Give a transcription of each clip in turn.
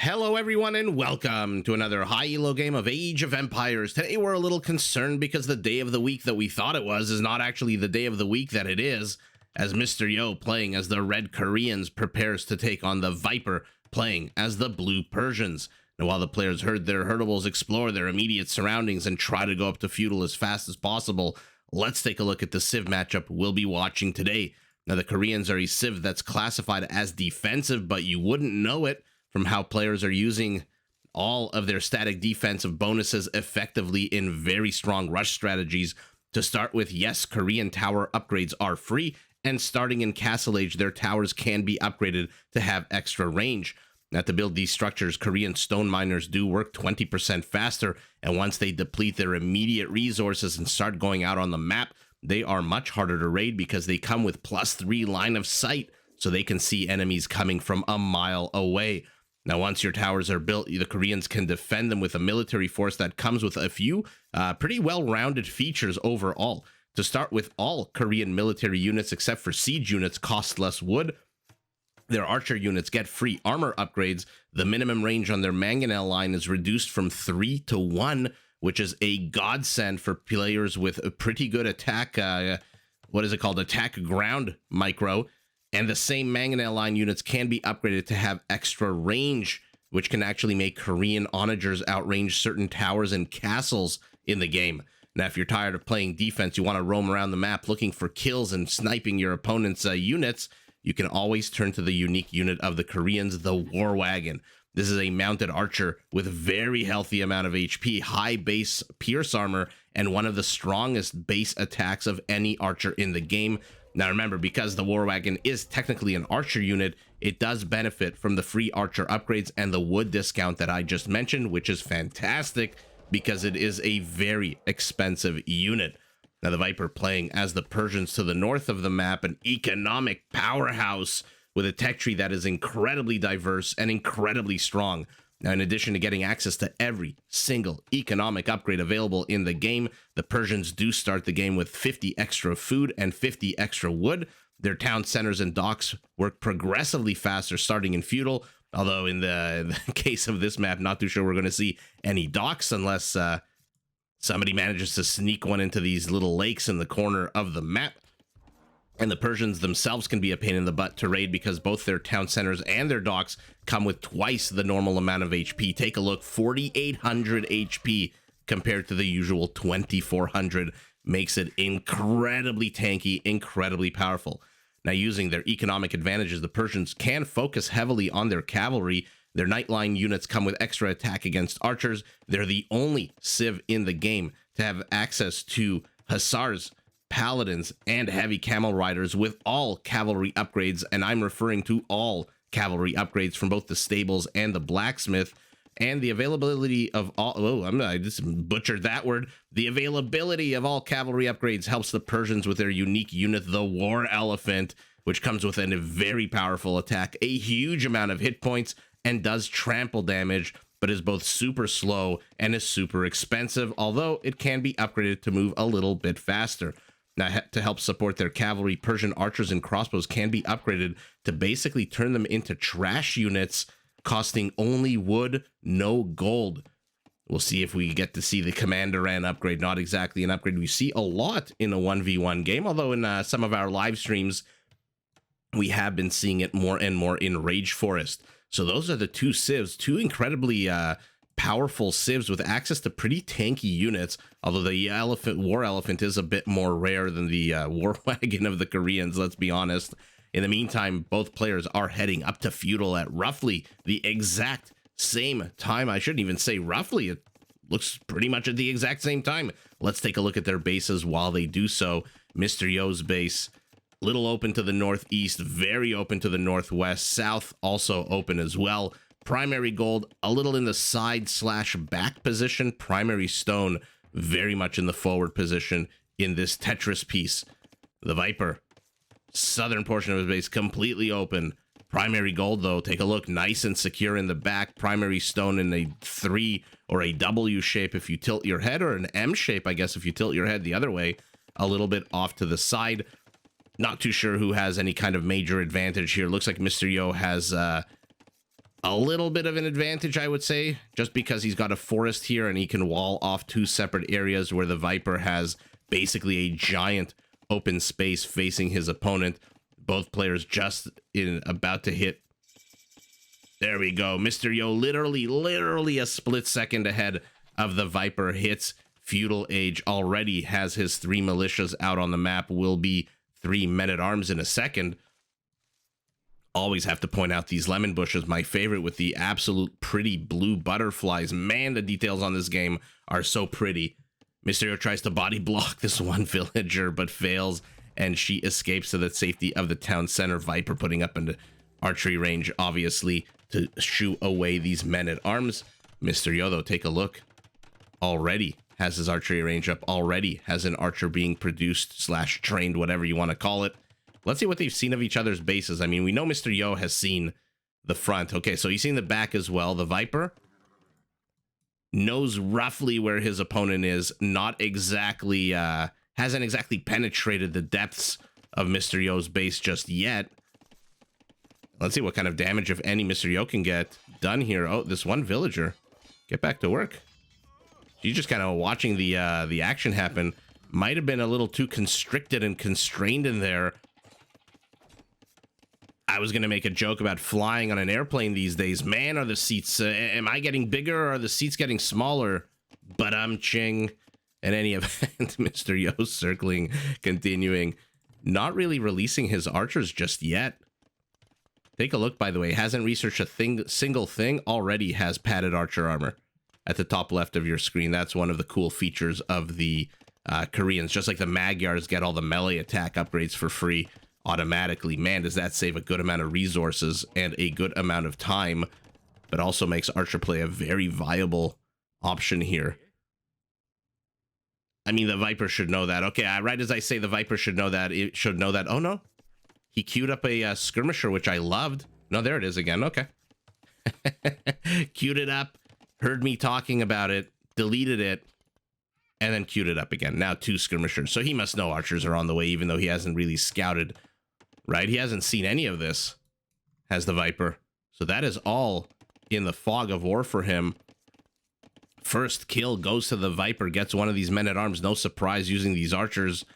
Hello everyone and welcome to another high elo game of Age of Empires. Today we're a little concerned because the day of the week that we thought it was is not actually the day of the week that it is, as Mr. Yo playing as the Red Koreans prepares to take on the Viper playing as the Blue Persians. Now while the players heard their herdables explore their immediate surroundings and try to go up to Feudal as fast as possible, let's take a look at the Civ matchup we'll be watching today. Now the Koreans are a Civ that's classified as defensive, but you wouldn't know it from how players are using all of their static defensive bonuses effectively in very strong rush strategies. To start with, yes, Korean tower upgrades are free, and starting in Castle Age, their towers can be upgraded to have extra range. Now, to build these structures, Korean stone miners do work 20% faster, and once they deplete their immediate resources and start going out on the map, they are much harder to raid because they come with +3 line of sight, so they can see enemies coming from a mile away. Now, once your towers are built, the Koreans can defend them with a military force that comes with a few pretty well-rounded features overall. To start with, all Korean military units except for siege units cost less wood. Their archer units get free armor upgrades. The minimum range on their mangonel line is reduced from 3 to 1, which is a godsend for players with a pretty good attack, attack ground micro. And the same mangonel line units can be upgraded to have extra range, which can actually make Korean onagers outrange certain towers and castles in the game. Now, if you're tired of playing defense, you want to roam around the map looking for kills and sniping your opponent's units, you can always turn to the unique unit of the Koreans, the War Wagon. This is a mounted archer with a very healthy amount of HP, high base pierce armor, and one of the strongest base attacks of any archer in the game. Now remember, because the War Wagon is technically an archer unit, it does benefit from the free archer upgrades and the wood discount that I just mentioned, which is fantastic because it is a very expensive unit. Now the Viper playing as the Persians to the north of the map, an economic powerhouse with a tech tree that is incredibly diverse and incredibly strong. Now, in addition to getting access to every single economic upgrade available in the game, the Persians do start the game with 50 extra food and 50 extra wood. Their town centers and docks work progressively faster starting in Feudal, although in the case of this map, not too sure we're going to see any docks unless somebody manages to sneak one into these little lakes in the corner of the map. And the Persians themselves can be a pain in the butt to raid because both their town centers and their docks come with twice the normal amount of HP. Take a look, 4,800 HP compared to the usual 2,400 makes it incredibly tanky, incredibly powerful. Now, using their economic advantages, the Persians can focus heavily on their cavalry. Their nightline units come with extra attack against archers. They're the only Civ in the game to have access to hussars, paladins, and heavy camel riders with all cavalry upgrades, and I'm referring to all cavalry upgrades from both the stables and the blacksmith. And the availability of all I just butchered that word. The availability of all cavalry upgrades helps the Persians with their unique unit, the War Elephant, which comes with a very powerful attack, a huge amount of hit points, and does trample damage, but is both super slow and is super expensive, although it can be upgraded to move a little bit faster. Now, to help support their cavalry, Persian archers and crossbows can be upgraded to basically turn them into trash units, costing only wood, no gold. We'll see if we get to see the Commanderan upgrade. Not exactly an upgrade we see a lot in a 1v1 game, although in some of our live streams, we have been seeing it more and more in Rage Forest. So those are the two civs, two incredibly powerful civs with access to pretty tanky units, although the War Elephant is a bit more rare than the War Wagon of the Koreans, let's be honest. In the meantime, both players are heading up to Feudal at roughly the exact same time. I shouldn't even say roughly, it looks pretty much at the exact same time. Let's take a look at their bases while they do so. Mr. Yo's base, little open to the northeast, very open to the northwest, south also open as well. Primary gold, a little in the side/back position. Primary stone, very much in the forward position in this Tetris piece. The Viper, southern portion of his base, completely open. Primary gold, though, take a look, nice and secure in the back. Primary stone in a 3 or a W shape if you tilt your head, or an M shape, I guess, if you tilt your head the other way, a little bit off to the side. Not too sure who has any kind of major advantage here. Looks like Mr. Yo has a little bit of an advantage, I would say, just because he's got a forest here and he can wall off two separate areas where the Viper has basically a giant open space facing his opponent. Both players just about to hit. There we go. Mr. Yo literally a split second ahead of the Viper hits Feudal Age. Already has his 3 militias out on the map. Will be 3 men-at-arms in a second. Always have to point out these lemon bushes, my favorite, with the absolute pretty blue butterflies. Man, the details on this game are so pretty. Mysterio tries to body block this one villager, but fails, and she escapes to the safety of the town center. Viper putting up an archery range, obviously, to shoo away these men-at-arms. Mysterio, though, take a look. Already has his archery range up. Already has an archer being produced / trained, whatever you want to call it. Let's see what they've seen of each other's bases. I mean, we know Mr. Yo has seen the front. Okay, so he's seen the back as well. The Viper knows roughly where his opponent is. Not exactly, hasn't exactly penetrated the depths of Mr. Yo's base just yet. Let's see what kind of damage, if any, Mr. Yo can get done here. Oh, this one villager. Get back to work. She's just kind of watching the action happen. Might have been a little too constricted and constrained in there. I was going to make a joke about flying on an airplane these days. Man, are the seats... am I getting bigger or are the seats getting smaller? But I'm ching. In any event, Mr. Yo circling, continuing. Not really releasing his archers just yet. Take a look, by the way. Hasn't researched a single thing. Already has padded archer armor at the top left of your screen. That's one of the cool features of the Koreans. Just like the Magyars get all the melee attack upgrades for free automatically. Man, does that save a good amount of resources and a good amount of time, but also makes archer play a very viable option here. I mean, the Viper should know that. Okay, right as I say the Viper should know that, it should know that. Oh, no. He queued up a skirmisher, which I loved. No, there it is again. Okay. Queued it up, heard me talking about it, deleted it, and then queued it up again. Now 2 skirmishers. So he must know archers are on the way, even though he hasn't really scouted. Right? He hasn't seen any of this, has the Viper. So that is all in the fog of war for him. First kill goes to the Viper, gets one of these men-at-arms. No surprise using these archers.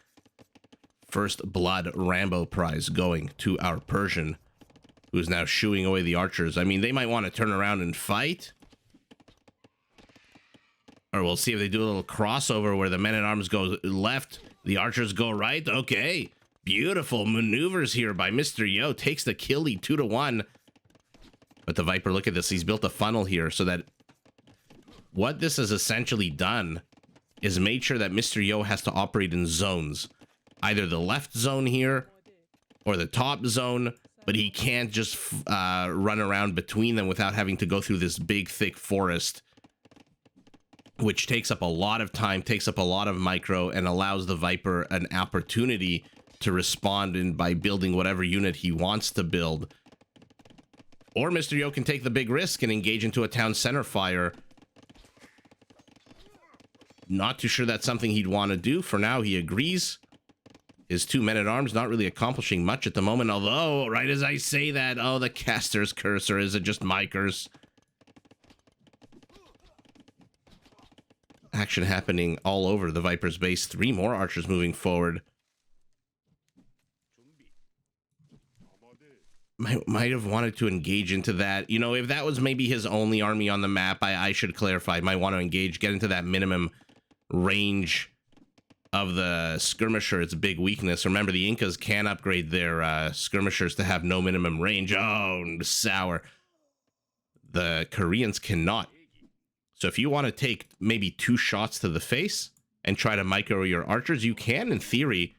First blood Rambo prize going to our Persian, who's now shooing away the archers. I mean, they might want to turn around and fight. Or we'll see if they do a little crossover where the men-at-arms go left, the archers go right. Okay. Beautiful maneuvers here by Mr. Yo. Takes the kill lead 2-1. But the Viper, look at this. He's built a funnel here so that what this has essentially done is made sure that Mr. Yo has to operate in zones. Either the left zone here or the top zone, but he can't just run around between them without having to go through this big, thick forest, which takes up a lot of time, takes up a lot of micro, and allows the Viper an opportunity to respond by building whatever unit he wants to build. Or Mr. Yo can take the big risk and engage into a town center fire. Not too sure that's something he'd want to do. For now, he agrees. His 2 men-at-arms not really accomplishing much at the moment, although, right as I say that, oh, the caster's curse, or is it just my curse? Action happening all over the Viper's base. 3 more archers moving forward. Might have wanted to engage into that. You know, if that was maybe his only army on the map, I should clarify. Might want to engage, get into that minimum range of the skirmisher. It's a big weakness. Remember, the Incas can upgrade their skirmishers to have no minimum range. Oh, sour. The Koreans cannot. So if you want to take maybe 2 shots to the face and try to micro your archers, you can, in theory,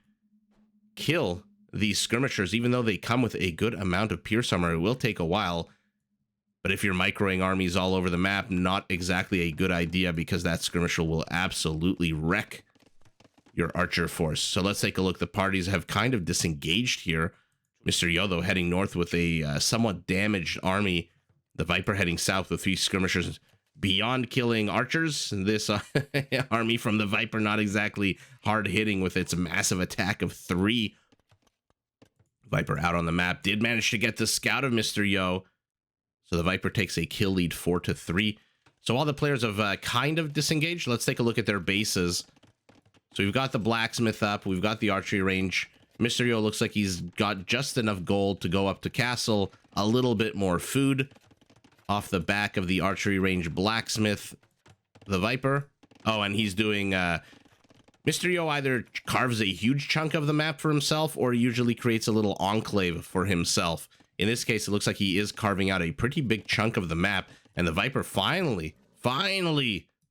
kill these skirmishers, even though they come with a good amount of pierce armor. It will take a while, but if you're microing armies all over the map, not exactly a good idea, because that skirmisher will absolutely wreck your archer force. So let's take a look. The parties have kind of disengaged here. Mr. Yodo heading north with a somewhat damaged army. The Viper heading south with 3 skirmishers. Beyond killing archers, this army from the Viper not exactly hard hitting with its massive attack of 3. Viper out on the map. Did manage to get the scout of Mr. Yo. So the Viper takes a kill lead 4-3. So all the players have kind of disengaged. Let's take a look at their bases. So we've got the blacksmith up. We've got the archery range. Mr. Yo looks like he's got just enough gold to go up to castle. A little bit more food off the back of the archery range blacksmith, the Viper. Oh, and he's doing... Mr. Yo either carves a huge chunk of the map for himself or usually creates a little enclave for himself. In this case, it looks like he is carving out a pretty big chunk of the map. And the Viper finally,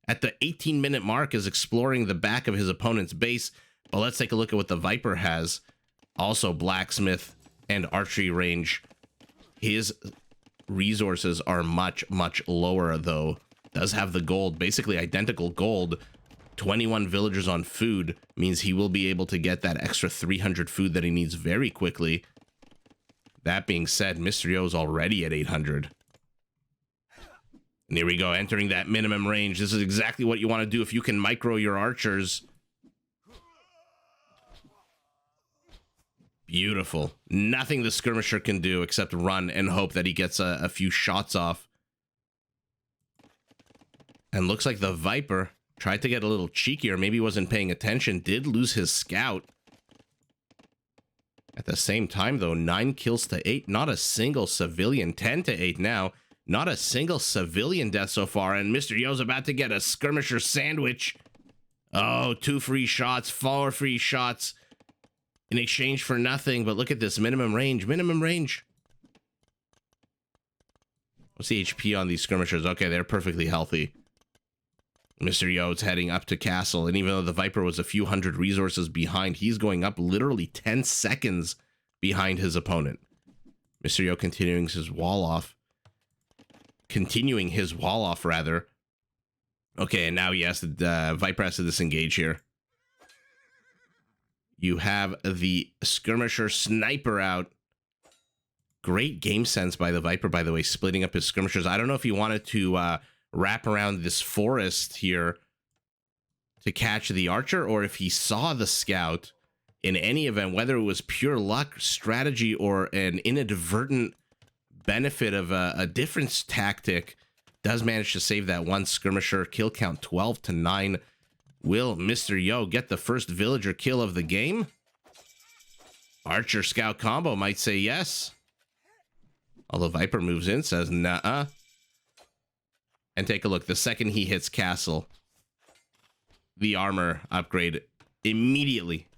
at the 18-minute mark is exploring the back of his opponent's base. But let's take a look at what the Viper has. Also blacksmith and archery range. His resources are much, much lower, though. Does have the gold, basically identical gold. 21 villagers on food means he will be able to get that extra 300 food that he needs very quickly. That being said, Mr. Yo's already at 800. And here we go, entering that minimum range. This is exactly what you want to do if you can micro your archers. Beautiful. Nothing the skirmisher can do except run and hope that he gets a few shots off. And looks like the Viper tried to get a little cheekier. Maybe wasn't paying attention. Did lose his scout. At the same time, though, 9 kills to 8. Not a single civilian. 10 to 8 now. Not a single civilian death so far. And Mr. Yo's about to get a skirmisher sandwich. Oh, 2 free shots. 4 free shots. In exchange for nothing. But look at this. Minimum range. Minimum range. What's the HP on these skirmishers? Okay, they're perfectly healthy. Mr. Yo's heading up to castle, and even though the Viper was a few hundred resources behind, he's going up literally 10 seconds behind his opponent. Mr. Yo continuing his wall off. Okay, and now he has to, Viper has to disengage here. You have the skirmisher sniper out. Great game sense by the Viper, by the way, splitting up his skirmishers. I don't know if he wanted to, wrap around this forest here to catch the archer, or if he saw the scout. In any event, whether it was pure luck, strategy, or an inadvertent benefit of a difference tactic, does manage to save that one skirmisher. Kill count 12 to 9. Will Mr. Yo get the first villager kill of the game? Archer scout combo might say yes. Although Viper moves in, says nah. And take a look. The second he hits castle, the armor upgrade immediately.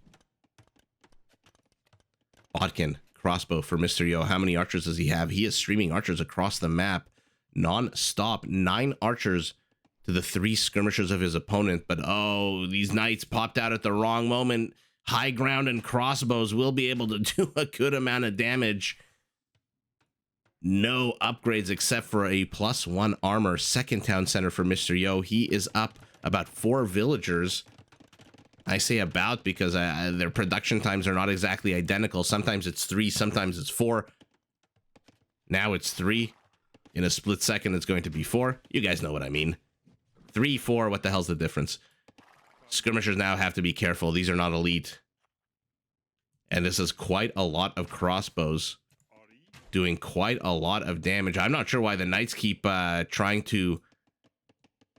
Bodkin, crossbow for Mr. Yo. How many archers does he have? He is streaming archers across the map non-stop. 9 archers to the 3 skirmishers of his opponent. But oh, these knights popped out at the wrong moment. High ground and crossbows will be able to do a good amount of damage. No upgrades except for a +1 armor. Second town center for Mr. Yo. He is up about 4 villagers. I say about because their production times are not exactly identical. Sometimes it's 3, sometimes it's 4. Now it's 3. In a split second, it's going to be 4. You guys know what I mean. 3, 4, what the hell's the difference? Skirmishers now have to be careful. These are not elite. And this is quite a lot of crossbows. Doing quite a lot of damage. I'm not sure why the knights keep trying to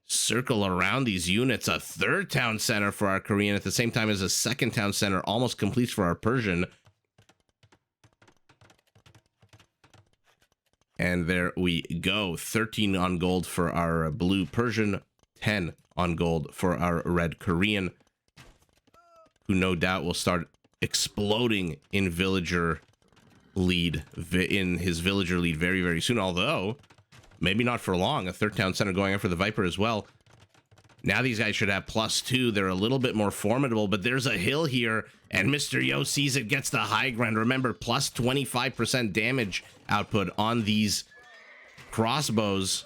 circle around these units. A 3rd town center for our Korean at the same time as a 2nd town center almost completes for our Persian. And there we go. 13 on gold for our blue Persian. 10 on gold for our red Korean, who no doubt will start exploding in villager lead, very, very soon. Although maybe not for long. A 3rd town center going after the Viper as well. Now these guys should have +2. They're a little bit more formidable, but there's a hill here, and Mr. Yo sees it, gets the high ground. Remember, +25% damage output on these crossbows.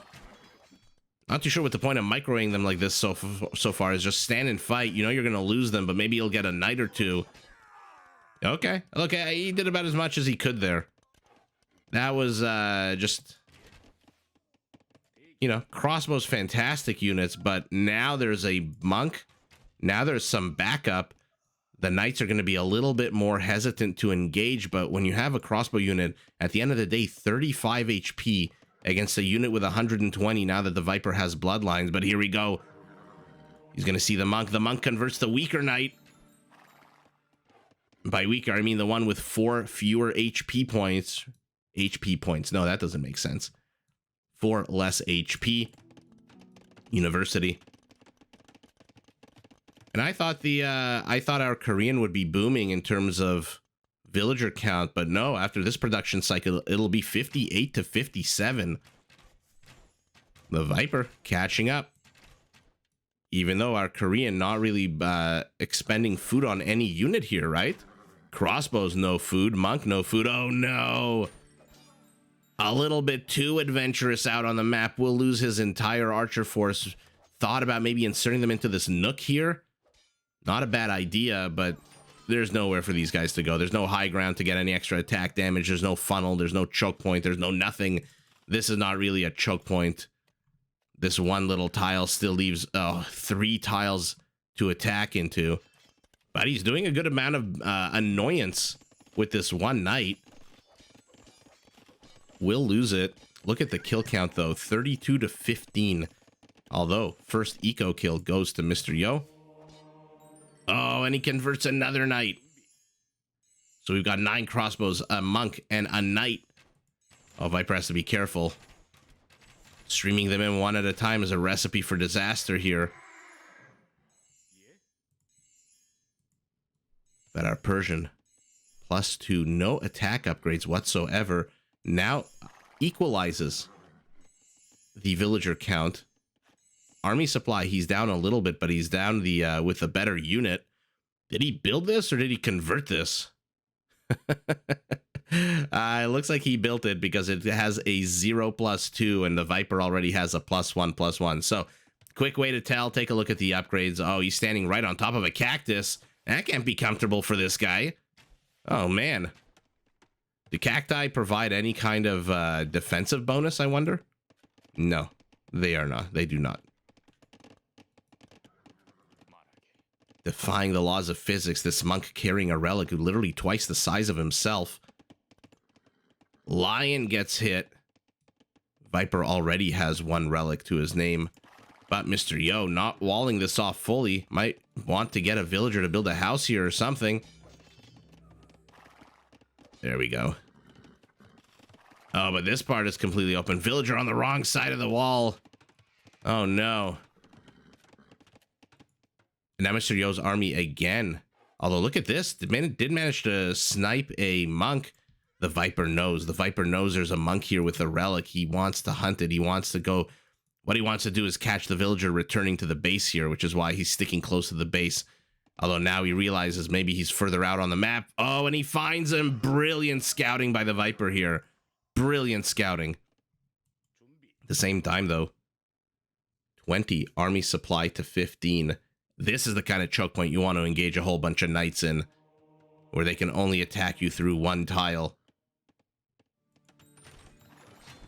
Not too sure what the point of microing them like this so far is. Just stand and fight. You know you're going to lose them, but maybe you'll get a knight or 2. Okay, he did about as much as he could there. That was just, you know, crossbows, fantastic units, but now there's a monk. Now there's some backup. The knights are going to be a little bit more hesitant to engage, but when you have a crossbow unit, at the end of the day, 35 HP against a unit with 120 now that the Viper has bloodlines. But here we go. He's going to see the Monk. The Monk converts the weaker Knight. By weaker, I mean the one with 4 fewer HP points. HP points. No, that doesn't make sense. 4 less HP. University. And I thought our Korean would be booming in terms of villager count, but no, after this production cycle, it'll be 58 to 57. The Viper catching up. Even though our Korean not really expending food on any unit here, right? Crossbows, no food. Monk, no food. Oh, no. A little bit too adventurous out on the map. Will lose his entire archer force. Thought about maybe inserting them into this nook here. Not a bad idea, but there's nowhere for these guys to go. There's no high ground to get any extra attack damage. There's no funnel. There's no choke point. There's no nothing. This is not really a choke point. This one little tile still leaves 3 tiles to attack into. But he's doing a good amount of annoyance with this one knight. Will lose it. Look at the kill count, though. 32 to 15. Although, first eco kill goes to Mr. Yo. Oh, and he converts another knight. So we've got 9 crossbows, a monk, and a knight. Oh, Viper has to be careful. Streaming them in one at a time is a recipe for disaster here. But our Persian, +2, no attack upgrades whatsoever, now equalizes the villager count. Army supply, he's down a little bit, but he's down the with a better unit. Did he build this or did he convert this? It looks like he built it because it has a 0+2 and the Viper already has a +1/+1. So quick way to tell. Take a look at the upgrades. Oh, he's standing right on top of a cactus. That can't be comfortable for this guy. Oh, man. Do cacti provide any kind of defensive bonus, I wonder? No, they are not. They do not. Defying the laws of physics, this monk carrying a relic who literally twice the size of himself. Lion gets hit. Viper already has 1 relic to his name. But Mr. Yo, not walling this off fully, might want to get a villager to build a house here or something. There we go. Oh, but this part is completely open. Villager on the wrong side of the wall. Oh, no. And now Mr. Yo's army again. Although, look at this. Did manage to snipe a monk. The Viper knows. The Viper knows there's a monk here with a relic. He wants to hunt it. He wants to go. What he wants to do is catch the villager returning to the base here, which is why he's sticking close to the base. Although now he realizes maybe he's further out on the map. Oh, and he finds him. Brilliant scouting by the Viper here. Brilliant scouting. At the same time, though, 20 army supply to 15. This is the kind of choke point you want to engage a whole bunch of knights in, where they can only attack you through 1 tile.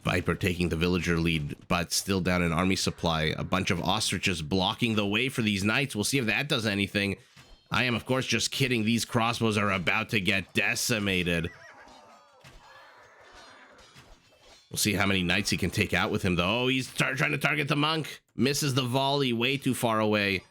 Viper taking the villager lead, but still down in army supply. A bunch of ostriches blocking the way for these knights. We'll see if that does anything. I am, of course, just kidding. These crossbows are about to get decimated. We'll see how many knights he can take out with him, though. Oh, he's trying to target the monk. Misses the volley way too far away.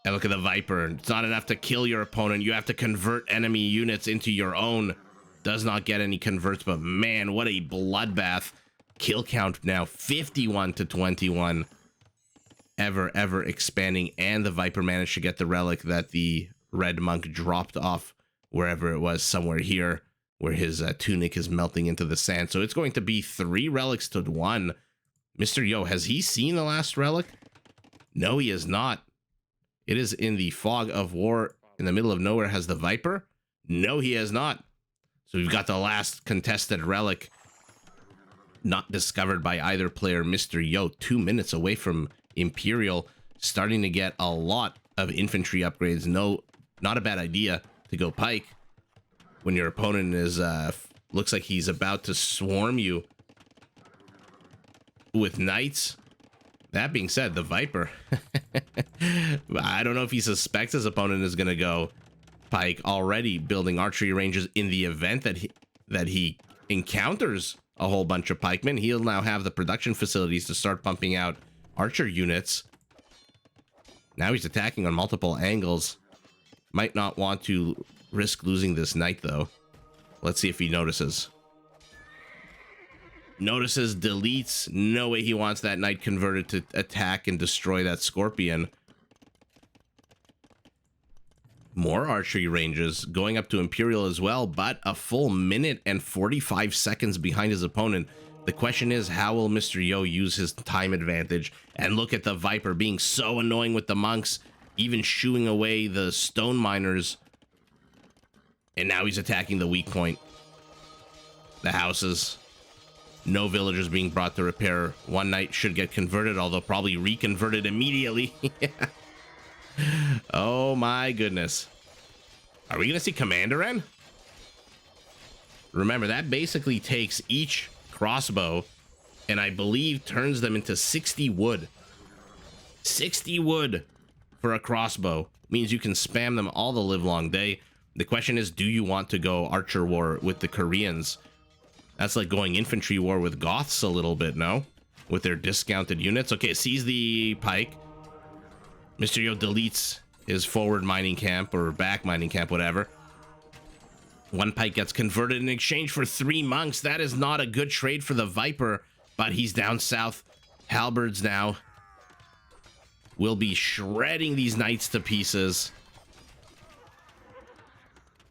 And look at the Viper. It's not enough to kill your opponent. You have to convert enemy units into your own. Does not get any converts, but man, what a bloodbath. Kill count now 51 to 21. Ever expanding. And the Viper managed to get the relic that the red monk dropped off wherever it was, somewhere here, where his tunic is melting into the sand. So it's going to be 3 relics to 1. Mr. Yo, has he seen the last relic? No, he has not. It is in the fog of war in the middle of nowhere. Has the Viper? No, he has not. So we've got the last contested relic not discovered by either player. Mr. Yo, 2 minutes away from Imperial, starting to get a lot of infantry upgrades. No, not a bad idea to go pike when your opponent is looks like he's about to swarm you with knights. That being said, the Viper, I don't know if he suspects his opponent is going to go pike, already building archery ranges in the event that he encounters a whole bunch of pikemen, he'll now have the production facilities to start pumping out archer units. Now he's attacking on multiple angles. Might not want to risk losing this knight, though. Let's see if he notices. Notices, deletes. No way he wants that knight converted to attack and destroy that scorpion. More archery ranges, going up to Imperial as well, but a full minute and 45 seconds behind his opponent. The question is, how will Mr. Yo use his time advantage? And look at the Viper being so annoying with the monks, even shooing away the stone miners. And now he's attacking the weak point. The houses. No villagers being brought to repair. One knight should get converted, although probably reconverted immediately. Oh my goodness. Are we gonna see Commander N? Remember, that basically takes each crossbow and I believe turns them into 60 wood. 60 wood for a crossbow means you can spam them all the live long day. The question is, do you want to go archer war with the Koreans? That's like going infantry war with Goths a little bit, no? With their discounted units. Okay, sees the pike. Mr. Yo deletes his forward mining camp or back mining camp, whatever. One pike gets converted in exchange for 3 monks. That is not a good trade for the Viper, but he's down south. Halberds now will be shredding these knights to pieces.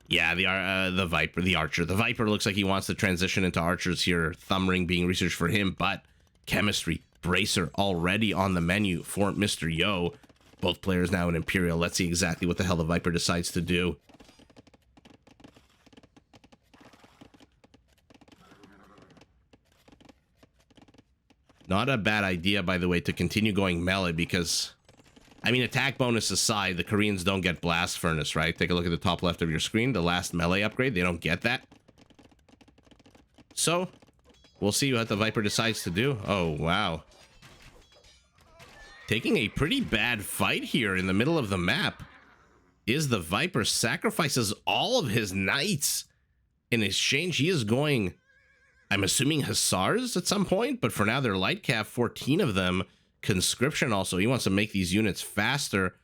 Yeah, the Viper, the archer. The Viper looks like he wants to transition into archers here. Thumb ring being researched for him, but chemistry, bracer already on the menu for Mr. Yo. Both players now in Imperial. Let's see exactly what the hell the Viper decides to do. Not a bad idea, by the way, to continue going melee because, I mean, attack bonus aside, the Koreans don't get blast furnace, right? Take a look at the top left of your screen. The last melee upgrade, they don't get that. So, we'll see what the Viper decides to do. Oh, wow. Taking a pretty bad fight here in the middle of the map is the Viper. Sacrifices all of his knights. In exchange, he is going, I'm assuming, hussars at some point, but for now they're light cav, 14 of them. Conscription also. He wants to make these units faster.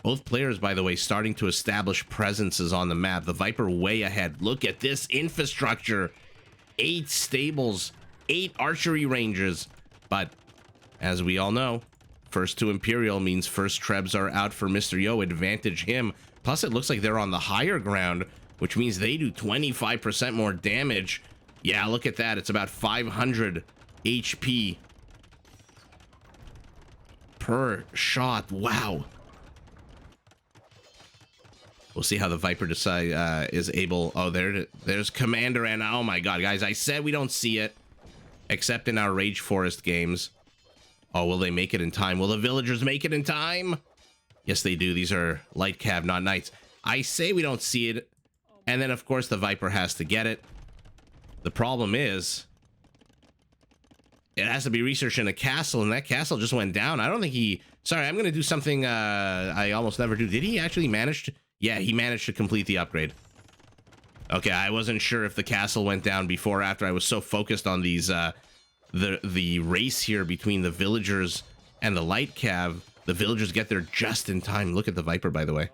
Both players, by the way, starting to establish presences on the map. The Viper way ahead. Look at this infrastructure. 8 stables, 8 archery ranges. But as we all know, first to Imperial means first trebs are out for Mr. Yo. Advantage him. Plus, it looks like they're on the higher ground, which means they do 25% more damage. Yeah, look at that. It's about 500 HP per shot. Wow. We'll see how the Viper is able. Oh, there's Commander N. Oh my god, guys. I said we don't see it, except in our Rage Forest games. Oh, will they make it in time? Will the villagers make it in time? Yes, they do. These are light cav, not knights. I say we don't see it. And then, of course, the Viper has to get it. The problem is, it has to be researched in a castle, and that castle just went down. I don't think he... Sorry, I'm going to do something I almost never do. Did he actually manage to... Yeah, he managed to complete the upgrade. Okay, I wasn't sure if the castle went down before or after. I was so focused on these... the race here between the villagers and the light cav. The villagers get there just in time. Look at the Viper, by the way.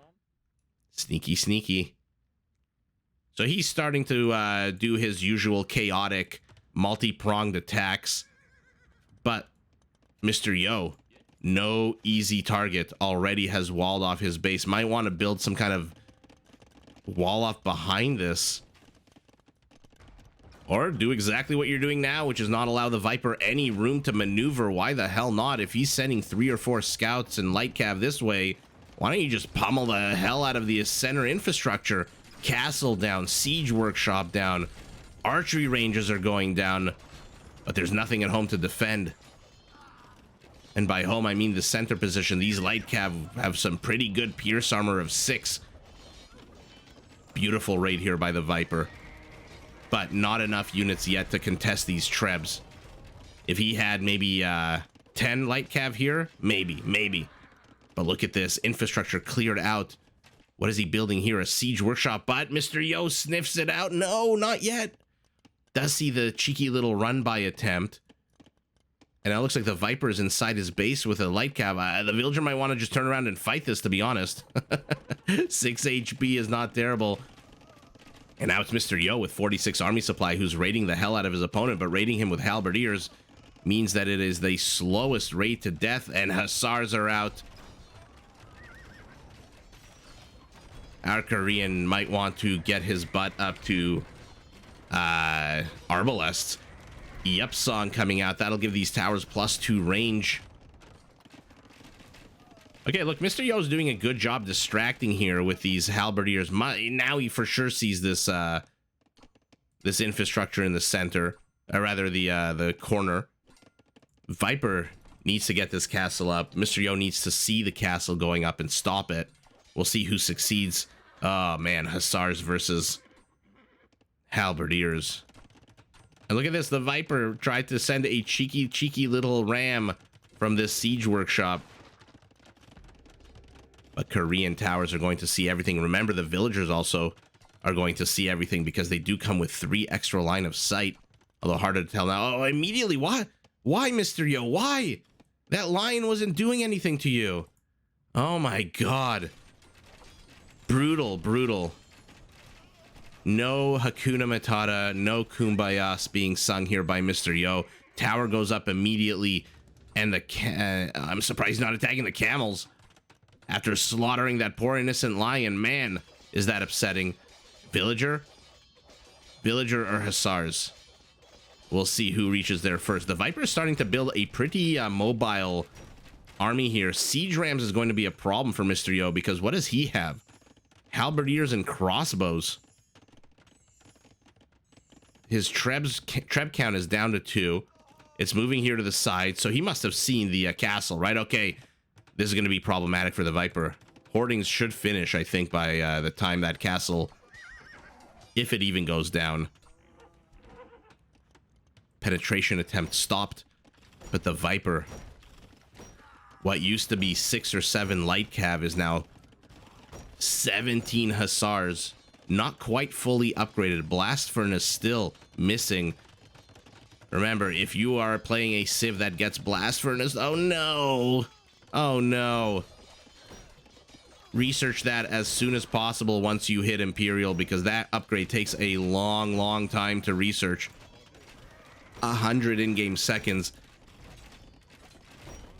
Sneaky, sneaky. So he's starting to do his usual chaotic, multi-pronged attacks. But Mr. Yo, no easy target, already has walled off his base. Might want to build some kind of wall off behind this. Or do exactly what you're doing now, which is not allow the Viper any room to maneuver. Why the hell not? If he's sending 3 or 4 scouts and light cav this way, why don't you just pummel the hell out of the center infrastructure? Castle down, siege workshop down, archery ranges are going down, but there's nothing at home to defend. And by home, I mean the center position. These light cav have some pretty good pierce armor of 6. Beautiful raid here by the Viper. But not enough units yet to contest these trebs. If he had maybe 10 light cav here, maybe. But look at this, infrastructure cleared out. What is he building here? A siege workshop, but Mr. Yo sniffs it out. No, not yet. Does see the cheeky little run-by attempt. And it looks like the Viper is inside his base with a light cav. The Villager might want to just turn around and fight this, to be honest. 6 HP is not terrible. And now it's Mr. Yo with 46 army supply, who's raiding the hell out of his opponent, but raiding him with halberdiers means that it is the slowest raid to death, and Hussars are out. Our Korean might want to get his butt up to Arbalests. Yep, song coming out. That'll give these towers +2 range. Okay, look, Mr. Yo's doing a good job distracting here with these halberdiers. Now he for sure sees this this infrastructure in the center, or rather the corner. Viper needs to get this castle up. Mr. Yo needs to see the castle going up and stop it. We'll see who succeeds. Oh man, Hussars versus halberdiers. And look at this, the Viper tried to send a cheeky little ram from this siege workshop. But Korean towers are going to see everything. Remember, the villagers also are going to see everything because they do come with 3 extra line of sight. Although harder to tell now. Oh, immediately, why? Why, Mr. Yo, why? That lion wasn't doing anything to you. Oh my god. Brutal, brutal. No Hakuna Matata, no Kumbayas being sung here by Mr. Yo. Tower goes up immediately, and I'm surprised he's not attacking the camels. After slaughtering that poor innocent lion, man, is that upsetting. Villager? Villager or Hussars? We'll see who reaches there first. The Viper is starting to build a pretty mobile army here. Siege rams is going to be a problem for Mr. Yo, because what does he have? Halberdiers and crossbows. His Treb count is down to 2. It's moving here to the side, so he must have seen the castle, right? Okay, this is going to be problematic for the Viper. Hoardings should finish, I think, by the time that castle, if it even goes down. Penetration attempt stopped, but the Viper, what used to be 6 or 7 light cav, is now 17 Hussars. Not quite fully upgraded. Blast furnace still missing. Remember, if you are playing a civ that gets blast furnace, oh no, oh no. Research that as soon as possible once you hit Imperial, because that upgrade takes a long time to research. 100 in-game seconds.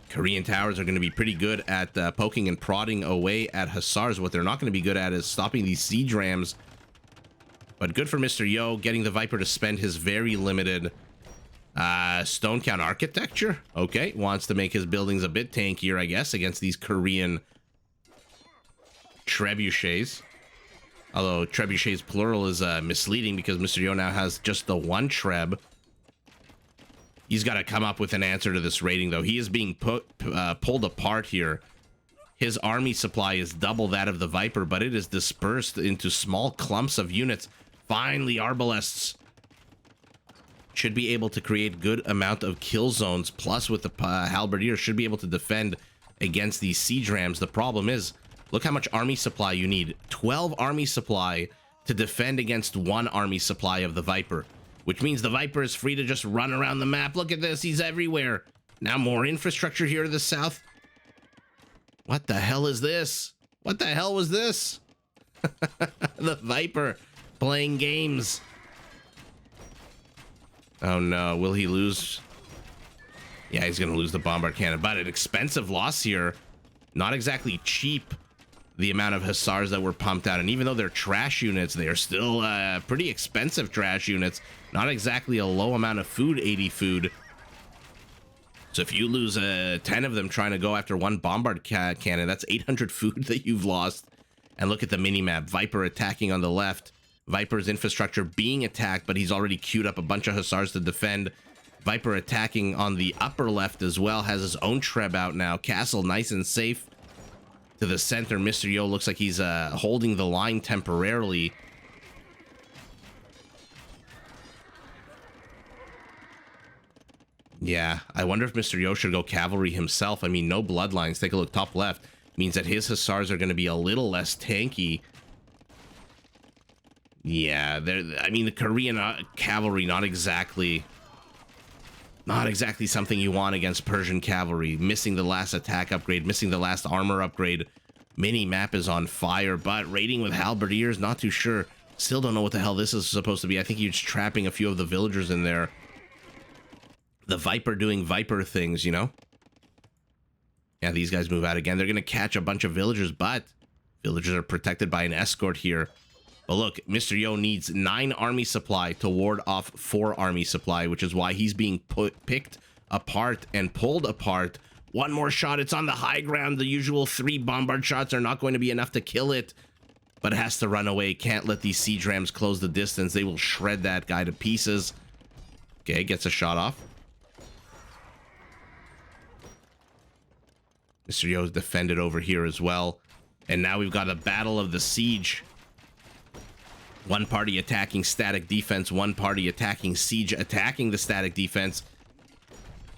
Korean towers are going to be pretty good at poking and prodding away at Hussars. What they're not going to be good at is stopping these siege rams. But good for Mr. Yo, getting the Viper to spend his very limited stone count architecture. Okay, wants to make his buildings a bit tankier, I guess, against these Korean trebuchets. Although trebuchets plural is misleading, because Mr. Yo now has just the 1 treb. He's got to come up with an answer to this raiding, though. He is being pulled apart here. His army supply is double that of the Viper, but it is dispersed into small clumps of units. Finally, Arbalests should be able to create good amount of kill zones, plus with the halberdiers should be able to defend against these siege rams. The problem is, look how much army supply you need. 12 army supply to defend against 1 army supply of the Viper. Which means the Viper is free to just run around the map. Look at this, he's everywhere. Now more infrastructure here to the south. What the hell is this? What the hell was this? The Viper playing games. Oh no, will he lose? Yeah, he's gonna lose the bombard cannon, but an expensive loss here. Not exactly cheap, the amount of Hussars that were pumped out. And even though they're trash units, they are still pretty expensive trash units. Not exactly a low amount of food, 80 food. So if you lose 10 of them trying to go after 1 bombard cannon, that's 800 food that you've lost. And look at the minimap. Viper attacking on the left. Viper's infrastructure being attacked, but he's already queued up a bunch of Hussars to defend. Viper attacking on the upper left as well. Has his own treb out now. Castle nice and safe. To the center, Mr. Yo looks like he's holding the line temporarily. Yeah, I wonder if Mr. Yo should go cavalry himself. I mean, no bloodlines. Take a look top left. Means that his Hussars are going to be a little less tanky. Yeah, I mean, the Korean cavalry, not exactly something you want against Persian cavalry. Missing the last attack upgrade, missing the last armor upgrade. Mini map is on fire, but raiding with halberdiers, not too sure. Still don't know what the hell this is supposed to be. I think he's trapping a few of the villagers in there. The Viper doing Viper things, you know? Yeah, these guys move out again. They're going to catch a bunch of villagers, but villagers are protected by an escort here. But look, Mr. Yo needs 9 army supply to ward off 4 army supply, which is why he's being picked apart and pulled apart. One more shot. It's on the high ground. The usual 3 bombard shots are not going to be enough to kill it, but it has to run away. Can't let these siege rams close the distance. They will shred that guy to pieces. Okay, gets a shot off. Mr. Yo's defended over here as well. And now we've got a battle of the siege. One party attacking static defense, one party attacking siege, attacking the static defense.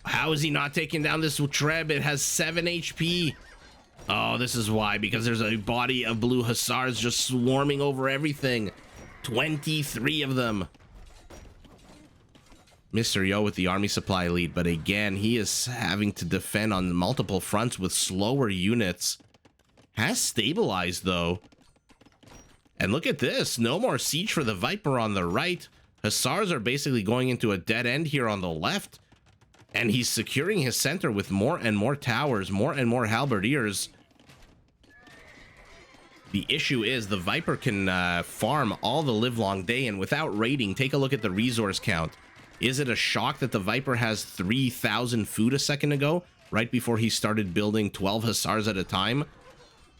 How is he not taking down this Treb? It has 7 HP. Oh, this is why, because there's a body of blue hussars just swarming over everything. 23 of them. Mr. Yo with the army supply lead, but again, he is having to defend on multiple fronts with slower units. Has stabilized, though. And look at this. No more siege for the Viper on the right. Hussars are basically going into a dead end here on the left. And he's securing his center with more and more towers, more and more halberdiers. The issue is the Viper can farm all the livelong day, and without raiding, take a look at the resource count. Is it a shock that the Viper has 3,000 food a second ago, right before he started building 12 hussars at a time?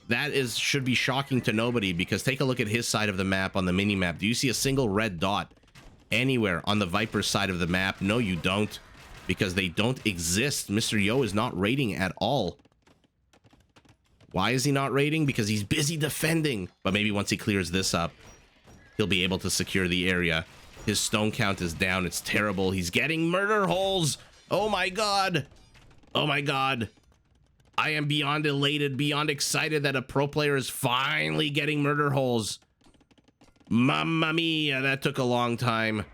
That should be shocking to nobody, because take a look at his side of the map on the mini-map. Do you see a single red dot anywhere on the Viper side of the map? No, you don't, because they don't exist. Mr. Yo is not raiding at all. Why is he not raiding? Because he's busy defending. But maybe once he clears this up, he'll be able to secure the area. His stone count is down. It's terrible. He's getting murder holes. Oh my god. Oh my god. I am beyond elated, beyond excited that a pro player is finally getting murder holes. Mamma mia, that took a long time.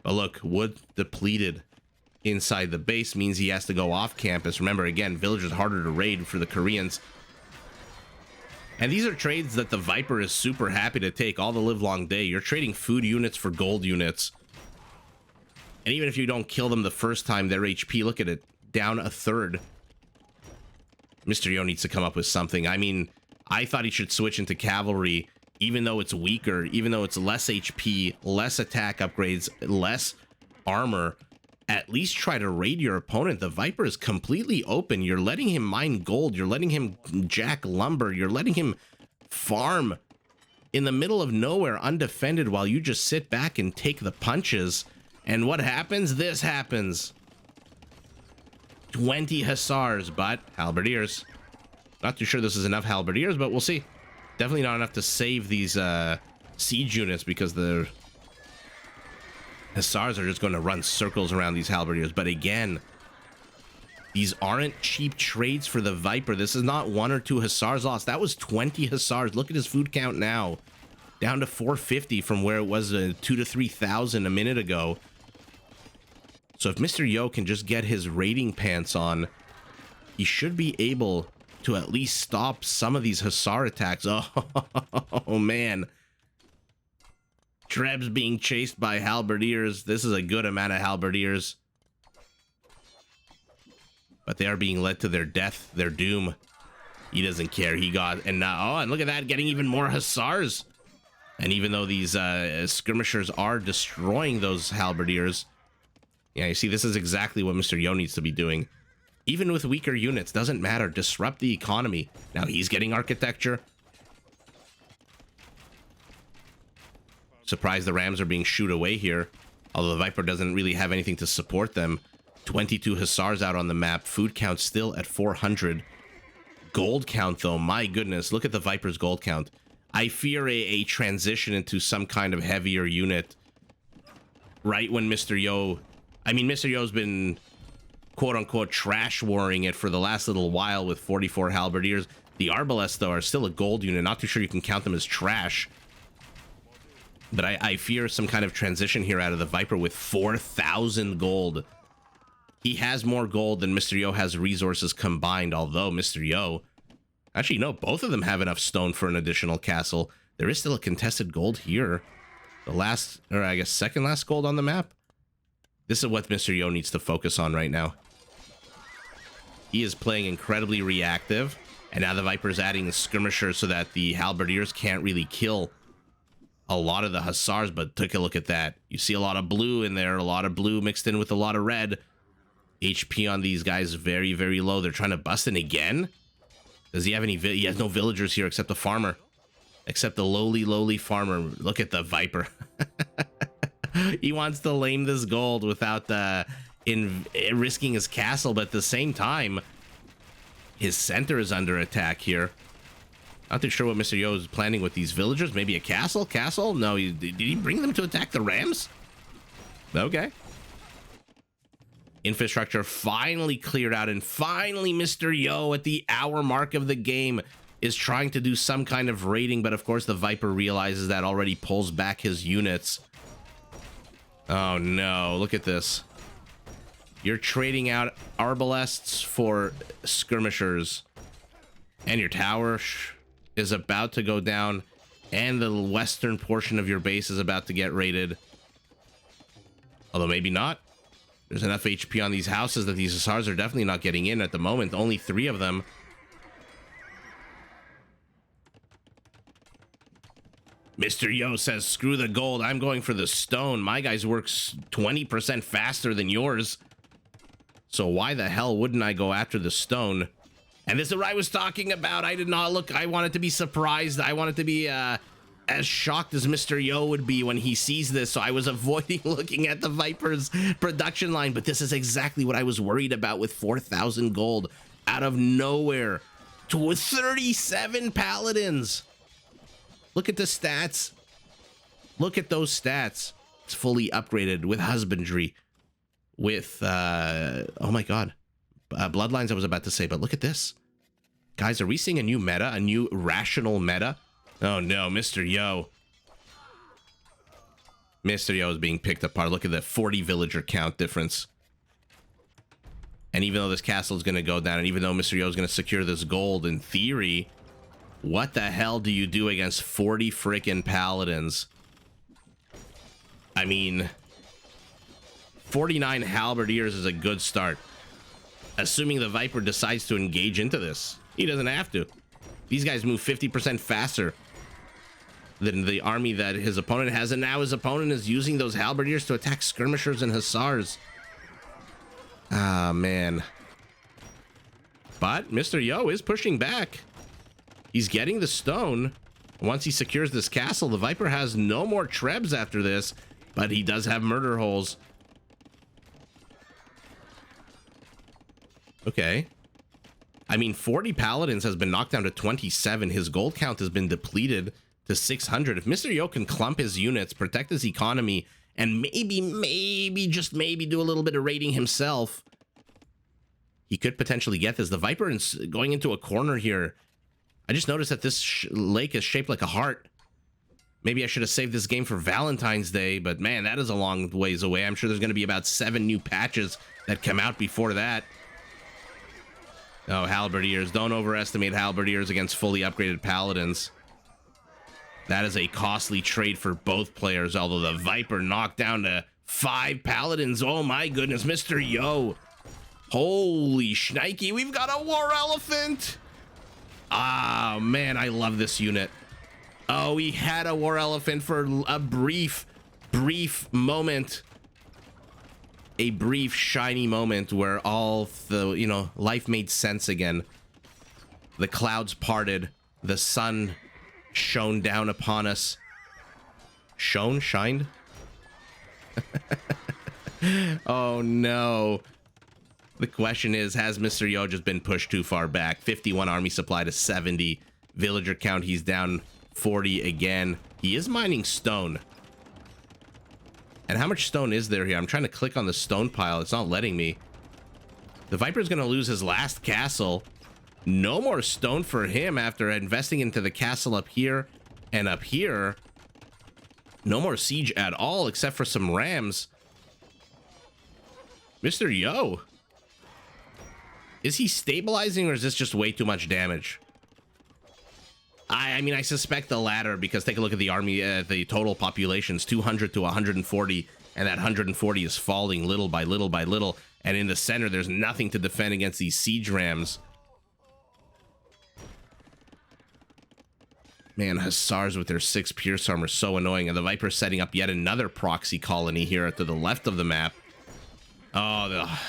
But look, wood depleted inside the base means he has to go off campus. Remember, again, village is harder to raid for the Koreans. And these are trades that the Viper is super happy to take all the livelong day. You're trading food units for gold units. And even if you don't kill them the first time, their HP, look at it, down a third. Mr. Yo needs to come up with something. I mean, I thought he should switch into cavalry, even though it's weaker, even though it's less HP, less attack upgrades, less armor. At least try to raid your opponent. The Viper is completely open. You're letting him mine gold. You're letting him jack lumber. You're letting him farm in the middle of nowhere undefended while you just sit back and take the punches. And what happens? This happens. 20 hussars, but halberdiers. Not too sure this is enough halberdiers, but we'll see. Definitely not enough to save these siege units, because the hussars are just going to run circles around these halberdiers. But again, these aren't cheap trades for the Viper. This is not 1 or 2 hussars lost. That was 20 hussars. Look at his food count now. Down to 450 from where it was 2,000 to 3,000 a minute ago. So if Mr. Yo can just get his raiding pants on, he should be able to at least stop some of these hussar attacks. Oh man. Treb's being chased by halberdiers. This is a good amount of halberdiers. But they are being led to their death, their doom. He doesn't care. He got... And now... Oh, and look at that. Getting even more hussars. And even though these skirmishers are destroying those halberdiers... Yeah, you see, this is exactly what Mr. Yo needs to be doing. Even with weaker units, doesn't matter. Disrupt the economy. Now he's getting architecture. Surprised the Rams are being shooed away here. Although the Viper doesn't really have anything to support them. 22 hussars out on the map. Food count still at 400. Gold count, though. My goodness. Look at the Viper's gold count. I fear a transition into some kind of heavier unit. Right when Mr. Yo... I mean, Mr. Yo's been, quote-unquote, trash-warring it for the last little while with 44 halberdiers. The Arbalests, though, are still a gold unit. Not too sure you can count them as trash. But I fear some kind of transition here out of the Viper with 4,000 gold. He has more gold than Mr. Yo has resources combined, although Mr. Yo... Actually, no, both of them have enough stone for an additional castle. There is still a contested gold here. The last, or I guess second last gold on the map. This is what Mr. Yo needs to focus on right now. He is playing incredibly reactive, and now the Viper's adding the skirmishers so that the halberdiers can't really kill a lot of the hussars, but take a look at that. You see a lot of blue in there, a lot of blue mixed in with a lot of red. HP on these guys is very, very low. They're trying to bust in again. Does he have any? He has no villagers here except the farmer. Except the lowly farmer. Look at the Viper. He wants to lame this gold without risking his castle, but at the same time, his center is under attack here. Not too sure what Mr. Yo is planning with these villagers. Maybe a castle? Castle? No, did he bring them to attack the rams? Okay. Infrastructure finally cleared out, and finally Mr. Yo at the hour mark of the game is trying to do some kind of raiding, but of course the Viper realizes that, already pulls back his units. Oh no, look at this. You're trading out arbalests for skirmishers, and your tower is about to go down, and the western portion of your base is about to get raided. Although maybe not. There's enough HP on these houses that these hussars are definitely not getting in at the moment. Only 3 of them. Mr. Yo says, screw the gold. I'm going for the stone. My guys work 20% faster than yours. So why the hell wouldn't I go after the stone? And this is what I was talking about. I did not look. I wanted to be surprised. I wanted to be as shocked as Mr. Yo would be when he sees this, so I was avoiding looking at the Viper's production line, but this is exactly what I was worried about with 4,000 gold out of nowhere to 37 paladins. Look at the stats. Look at those stats. It's fully upgraded with husbandry, with oh my god, bloodlines I was about to say, but look at this. Guys, are we seeing a new meta, a new rational meta? Oh no, Mr. Yo. Mr. Yo is being picked apart. Look at the 40 villager count difference. And even though this castle is going to go down, and even though Mr. Yo is going to secure this gold, in theory, what the hell do you do against 40 freaking paladins? I mean, 49 halberdiers is a good start. Assuming the Viper decides to engage into this. He doesn't have to. These guys move 50% faster than the army that his opponent has, and now his opponent is using those halberdiers to attack skirmishers and hussars. Ah, man. But Mr. Yo is pushing back. He's getting the stone. Once he secures this castle, the Viper has no more trebs after this, but he does have murder holes. Okay. I mean, 40 paladins has been knocked down to 27. His gold count has been depleted to 600. If Mr. Yo can clump his units, protect his economy, and maybe, just maybe do a little bit of raiding himself, he could potentially get this. The Viper is going into a corner here. I just noticed that this lake is shaped like a heart. Maybe I should have saved this game for Valentine's Day, but man, that is a long ways away. I'm sure there's going to be about 7 new patches that come out before that. Oh, halberdiers. Don't overestimate halberdiers against fully upgraded paladins. That is a costly trade for both players, although the Viper knocked down to 5 paladins. Oh my goodness, Mr. Yo. Holy shnikey, we've got a war elephant. Ah, man, I love this unit. Oh, we had a war elephant for a brief moment. A brief, shiny moment where all the, life made sense again. The clouds parted. The sun shone down upon us. Shined? Oh, no. The question is, has Mr. Yo just been pushed too far back? 51 army supply to 70. Villager count, he's down 40 again. He is mining stone. And how much stone is there here? I'm trying to click on the stone pile. It's not letting me. The Viper's going to lose his last castle. No more stone for him after investing into the castle up here and up here. No more siege at all, except for some rams. Mr. Yo. Is he stabilizing, or is this just way too much damage? I mean, I suspect the latter, because take a look at the army. The total population's 200 to 140, and that 140 is falling little by little by little. And in the center, there's nothing to defend against these siege rams. Man, Hussars with their 6 Pierce armor so annoying. And the Viper's setting up yet another proxy colony here to the left of the map. Oh,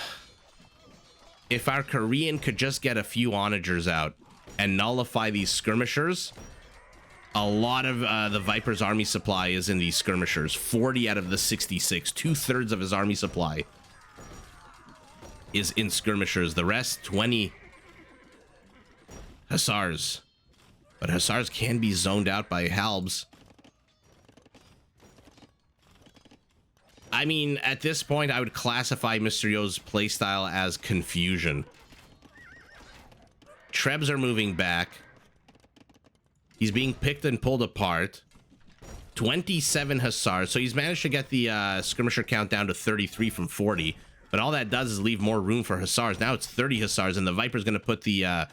if our Korean could just get a few onagers out and nullify these skirmishers, a lot of the Viper's army supply is in these skirmishers. 40 out of the 66, 2/3 of his army supply is in skirmishers. The rest, 20 Hussars. But Hussars can be zoned out by Halbs. I mean, at this point, I would classify Mr. Yo's playstyle as confusion. Trebs are moving back. He's being picked and pulled apart. 27 Hussars. So he's managed to get the skirmisher count down to 33 from 40. But all that does is leave more room for Hussars. Now it's 30 Hussars, and the Viper's going to put the...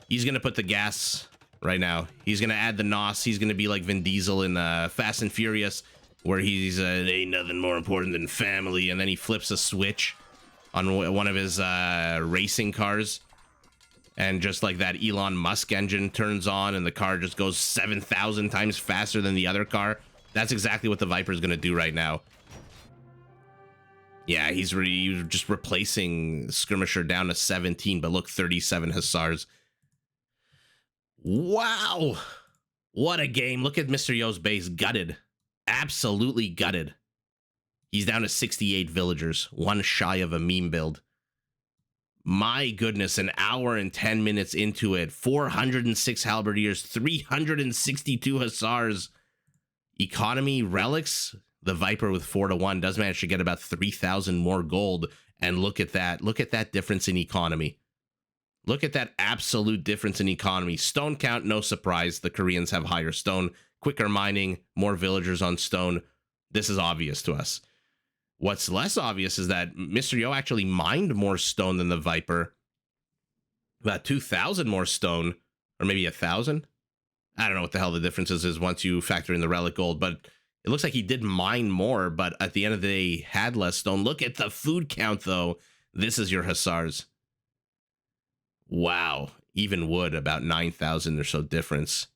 he's going to put the gas right now. He's going to add the NOS. He's going to be like Vin Diesel in Fast and Furious, where he's ain't nothing more important than family, and then he flips a switch on one of his racing cars, and just like that Elon Musk engine turns on, and the car just goes 7,000 times faster than the other car. That's exactly what the Viper's gonna do right now. Yeah, he's just replacing Skirmisher down to 17, but look, 37 Hussars. Wow, what a game. Look at Mr. Yo's base, gutted. Absolutely gutted. He's down to 68 villagers, one shy of a meme build. My goodness, an hour and 10 minutes into it, 406 halberdiers, 362 hussars. Economy relics, the Viper with 4-1 does manage to get about 3,000 more gold. And look at that. Look at that difference in economy. Look at that absolute difference in economy. Stone count, no surprise. The Koreans have higher stone. Quicker mining, more villagers on stone. This is obvious to us. What's less obvious is that Mr. Yo actually mined more stone than the Viper. About 2,000 more stone, or maybe 1,000. I don't know what the hell the difference is once you factor in the relic gold, but it looks like he did mine more, but at the end of the day, had less stone. Look at the food count, though. This is your Hussars. Wow. Even wood, about 9,000 or so difference.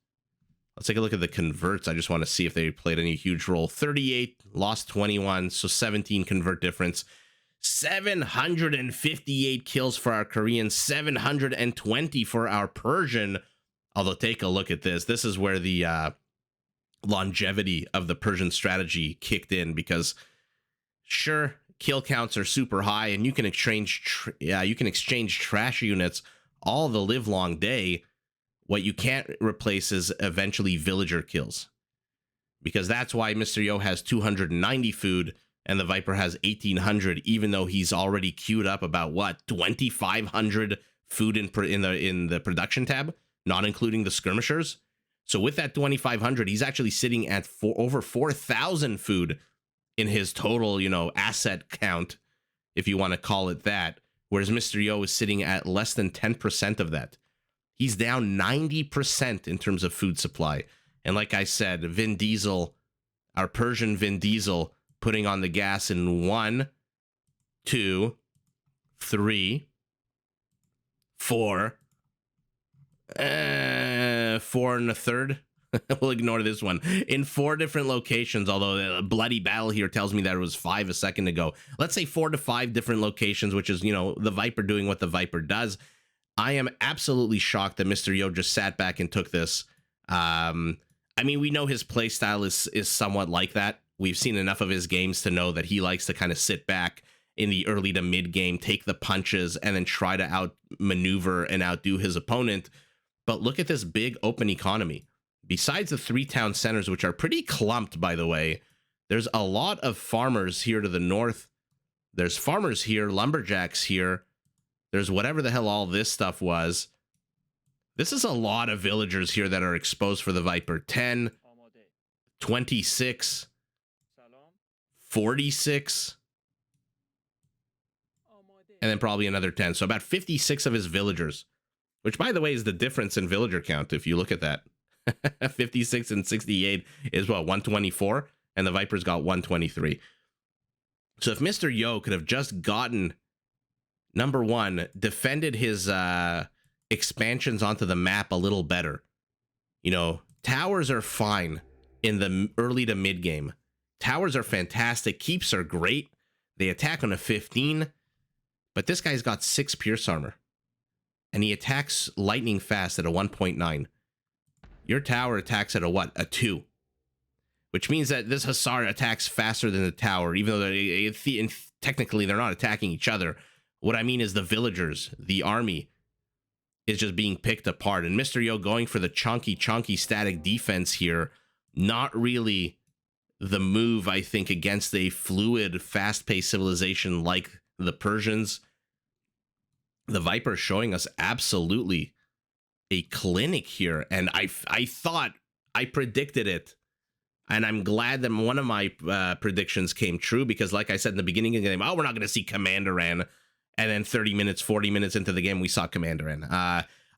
Let's take a look at the converts. I just want to see if they played any huge role. 38, lost 21, so 17 convert difference. 758 kills for our Korean, 720 for our Persian. Although, take a look at this. This is where the longevity of the Persian strategy kicked in, because sure, kill counts are super high, and you can exchange trash units all the live long day. What you can't replace is eventually villager kills, because that's why Mr. Yo has 290 food and the Viper has 1,800, even though he's already queued up about what, 2,500 food in the production tab, not including the skirmishers. So with that 2,500, he's actually sitting at over 4,000 food in his total, asset count, if you want to call it that. Whereas Mr. Yo is sitting at less than 10% of that. He's down 90% in terms of food supply. And like I said, Vin Diesel, our Persian Vin Diesel, putting on the gas in 1, 2, 3, 4, 4 and a third. We'll ignore this one. In 4 different locations, although a bloody battle here tells me that it was 5 a second ago. Let's say 4 to 5 different locations, which is, the Viper doing what the Viper does. I am absolutely shocked that Mr. Yo just sat back and took this. I mean, we know his play style is somewhat like that. We've seen enough of his games to know that he likes to kind of sit back in the early to mid game, take the punches, and then try to outmaneuver and outdo his opponent. But look at this big open economy. Besides the 3 town centers, which are pretty clumped, by the way, there's a lot of farmers here to the north. There's farmers here, lumberjacks here. There's whatever the hell all this stuff was. This is a lot of villagers here that are exposed for the Viper. 10, 26, 46, and then probably another 10. So about 56 of his villagers, which, by the way, is the difference in villager count. If you look at that, 56 and 68 is what, 124, and the Viper's got 123. So if Mr. Yo could have just gotten, number one, defended his expansions onto the map a little better. You know, towers are fine in the early to mid game. Towers are fantastic. Keeps are great. They attack on a 15, but this guy's got 6 pierce armor, and he attacks lightning fast at a 1.9. Your tower attacks at a what? A 2. Which means that this Hussar attacks faster than the tower, even though technically they're not attacking each other. What I mean is the villagers, the army, is just being picked apart. And Mr. Yo going for the chunky static defense here, not really the move, I think, against a fluid, fast-paced civilization like the Persians. The Viper showing us absolutely a clinic here, and I thought, I predicted it, and I'm glad that one of my predictions came true, because like I said in the beginning of the game, oh, we're not going to see Commanderan, and then 30 minutes, 40 minutes into the game, we saw Commanderan.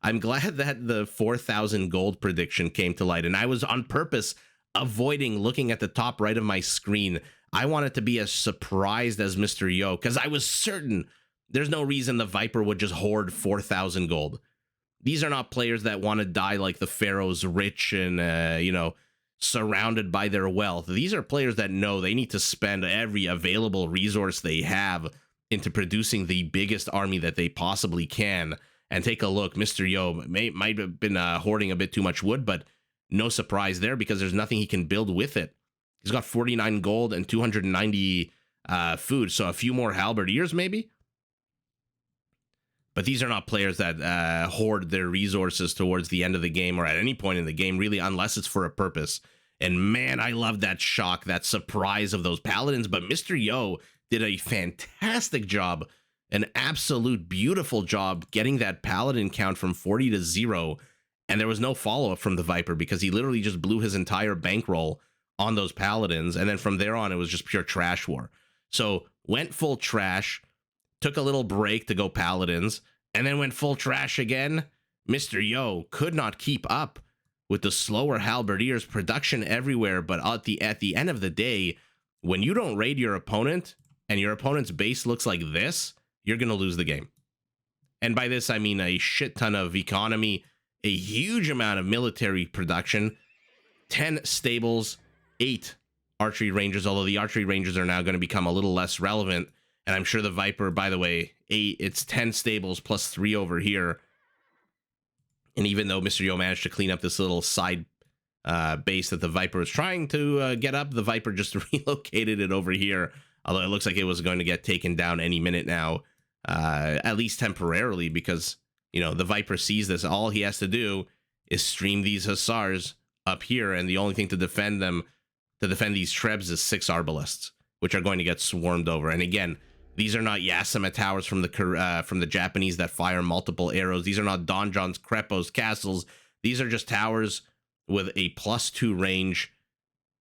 I'm glad that the 4,000 gold prediction came to light, and I was on purpose avoiding looking at the top right of my screen. I wanted to be as surprised as Mr. Yo, because I was certain there's no reason the Viper would just hoard 4,000 gold. These are not players that want to die like the pharaohs, rich and, you know, surrounded by their wealth. These are players that know they need to spend every available resource they have into producing the biggest army that they possibly can. And take a look, Mr. Yo might have been hoarding a bit too much wood, but no surprise there, because there's nothing he can build with it. He's got 49 gold and 290 food, so a few more halberdiers maybe. But these are not players that hoard their resources towards the end of the game or at any point in the game, really, unless it's for a purpose. And man, I love that shock, that surprise of those paladins. But Mr. Yo did a fantastic job, an absolute beautiful job getting that paladin count from 40 to 0. And there was no follow-up from the Viper, because he literally just blew his entire bankroll on those paladins. And then from there on, it was just pure trash war. So went full trash, took a little break to go paladins, and then went full trash again. Mr. Yo could not keep up with the slower halberdiers, production everywhere. But at the end of the day, when you don't raid your opponent and your opponent's base looks like this, you're going to lose the game. And by this, I mean a shit ton of economy, a huge amount of military production, 10 stables, 8 archery rangers, although the archery rangers are now going to become a little less relevant. And I'm sure the Viper, by the way, it's 10 stables plus 3 over here. And even though Mr. Yo managed to clean up this little side base that the Viper was trying to get up, the Viper just relocated it over here. Although it looks like it was going to get taken down any minute now, at least temporarily, because, you know, the Viper sees this. All he has to do is stream these Hussars up here, and the only thing to defend them, to defend these Trebs, is 6 Arbalists, which are going to get swarmed over. And again, these are not Yasama towers from the Japanese that fire multiple arrows. These are not donjons, crepos, castles. These are just towers with a +2 range.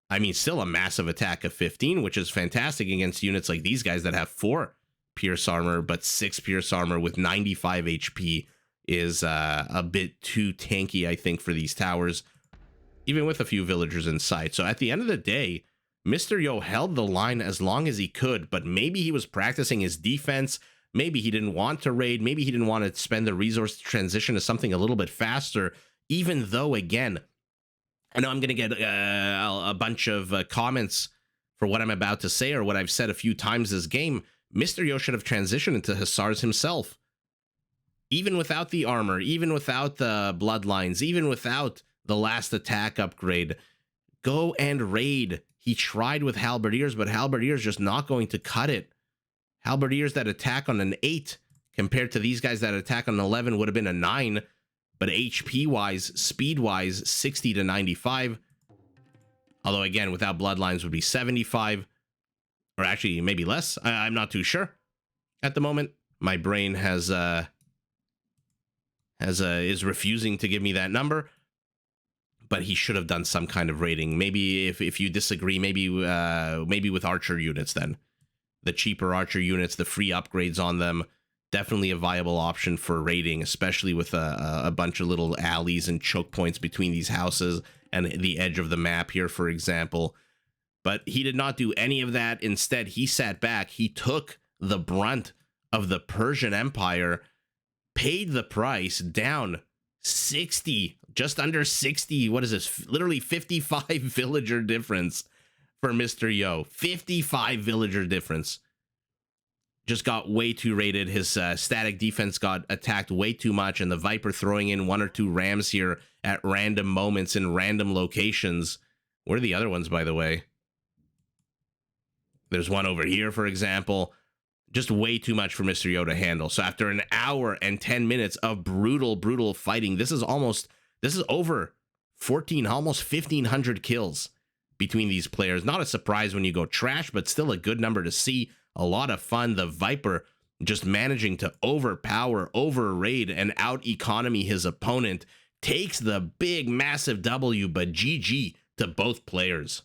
I mean, still a massive attack of 15, which is fantastic against units like these guys that have 4 pierce armor, but 6 pierce armor with 95 HP is a bit too tanky, I think, for these towers, even with a few villagers in sight. So at the end of the day, Mr. Yo held the line as long as he could, but maybe he was practicing his defense. Maybe he didn't want to raid. Maybe he didn't want to spend the resource to transition to something a little bit faster, even though, again, I know I'm going to get a bunch of comments for what I'm about to say or what I've said a few times this game. Mr. Yo should have transitioned into Hussars himself. Even without the armor, even without the bloodlines, even without the last attack upgrade, go and raid. He tried with halberdiers, but halberdiers just not going to cut it. Halberdiers that attack on an 8 compared to these guys that attack on an 11 would have been a 9. But HP-wise, speed-wise, 60 to 95. Although, again, without bloodlines would be 75. Or actually, maybe less. I'm not too sure. At the moment, my brain is refusing to give me that number. but he should have done some kind of rating. Maybe if you disagree, maybe with archer units then. The cheaper archer units, the free upgrades on them, definitely a viable option for raiding, especially with a bunch of little alleys and choke points between these houses and the edge of the map here, for example. But he did not do any of that. Instead, he sat back. He took the brunt of the Persian Empire, paid the price down 60, just under 60. What is this? Literally 55 villager difference for Mr. Yo. 55 villager difference. Just got way too rated. His static defense got attacked way too much, and the Viper throwing in 1 or 2 rams here at random moments in random locations. Where are the other ones, by the way? There's one over here, for example. Just way too much for Mr. Yo to handle. So after an hour and 10 minutes of brutal fighting, this is over 14, almost 1,500 kills between these players. Not a surprise when you go trash, but still a good number to see. A lot of fun. The Viper just managing to overpower, overraid, and out-economy his opponent. Takes the big, massive W, but GG to both players.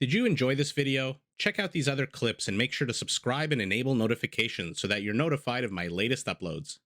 Did you enjoy this video? Check out these other clips and make sure to subscribe and enable notifications so that you're notified of my latest uploads.